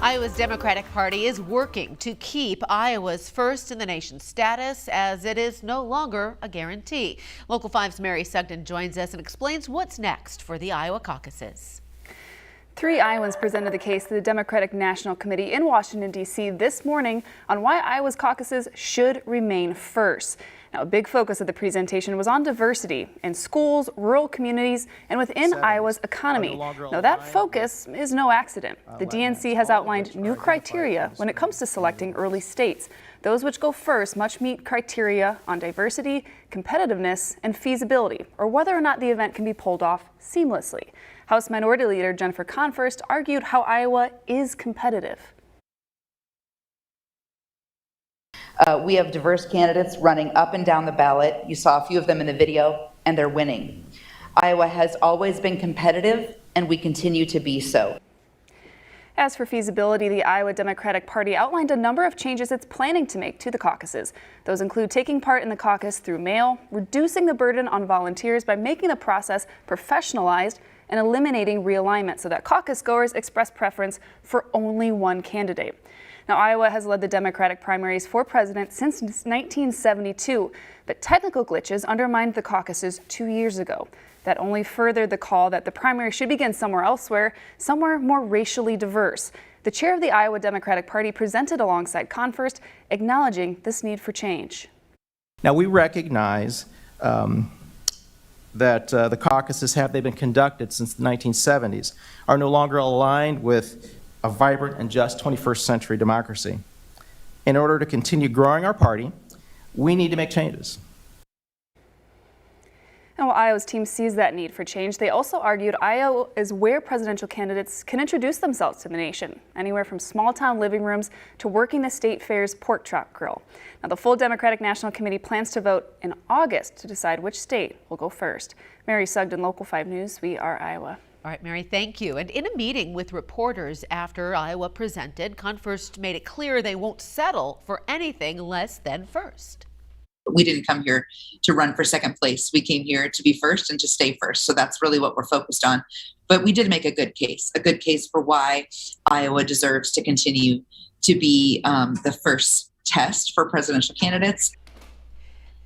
Iowa's Democratic Party is working to keep Iowa's first in the nation status, as it is no longer a guarantee. Local 5's Mary Sugden joins us and explains what's next for the Iowa caucuses. 3 Iowans presented the case to the Democratic National Committee in Washington, D.C. this morning on why Iowa's caucuses should remain first. Now, a big focus of the presentation was on diversity in schools, rural communities, and within Iowa's economy. Now, that focus is no accident. The DNC has outlined new criteria when it comes to selecting early states. Those which go first must meet criteria on diversity, competitiveness, and feasibility, or whether or not the event can be pulled off seamlessly. House Minority Leader Jennifer Confirst argued how Iowa is competitive. We have diverse candidates running up and down the ballot. You saw a few of them in the video, and they're winning. Iowa has always been competitive, and we continue to be so. As for feasibility, the Iowa Democratic Party outlined a number of changes it's planning to make to the caucuses. Those include taking part in the caucus through mail, reducing the burden on volunteers by making the process professionalized, and eliminating realignment so that caucus goers express preference for only one candidate. Now, Iowa has led the Democratic primaries for president since 1972, but technical glitches undermined the caucuses 2 years ago. That only furthered the call that the primary should begin somewhere elsewhere, somewhere more racially diverse. The chair of the Iowa Democratic Party presented alongside Confirst, acknowledging this need for change. Now, we recognize that the caucuses, have they been conducted since the 1970s, are no longer aligned with a vibrant and just 21st century democracy. In order to continue growing our party, we need to make changes. And while Iowa's team sees that need for change, they also argued Iowa is where presidential candidates can introduce themselves to the nation, anywhere from small-town living rooms to working the state fair's pork chop grill. Now, the full Democratic National Committee plans to vote in August to decide which state will go first. Mary Sugden, Local 5 News, we are Iowa. All right, Mary, thank you. And in a meeting with reporters after Iowa presented, Confirst made it clear they won't settle for anything less than first. We didn't come here to run for second place. We came here to be first and to stay first. So that's really what we're focused on. But we did make a good case for why Iowa deserves to continue to be the first test for presidential candidates.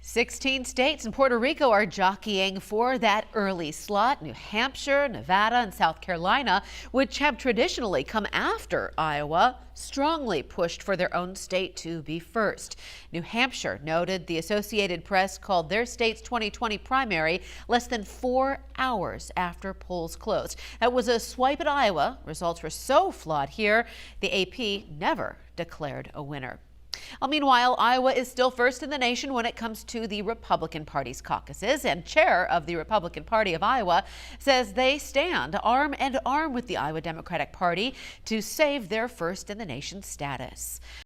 16 states and Puerto Rico are jockeying for that early slot. New Hampshire, Nevada, and South Carolina, which have traditionally come after Iowa, strongly pushed for their own state to be first. New Hampshire noted the Associated Press called their state's 2020 primary less than 4 hours after polls closed. That was a swipe at Iowa. Results were so flawed here, the AP never declared a winner. Meanwhile, Iowa is still first in the nation when it comes to the Republican Party's caucuses, and chair of the Republican Party of Iowa says they stand arm in arm with the Iowa Democratic Party to save their first in the nation status.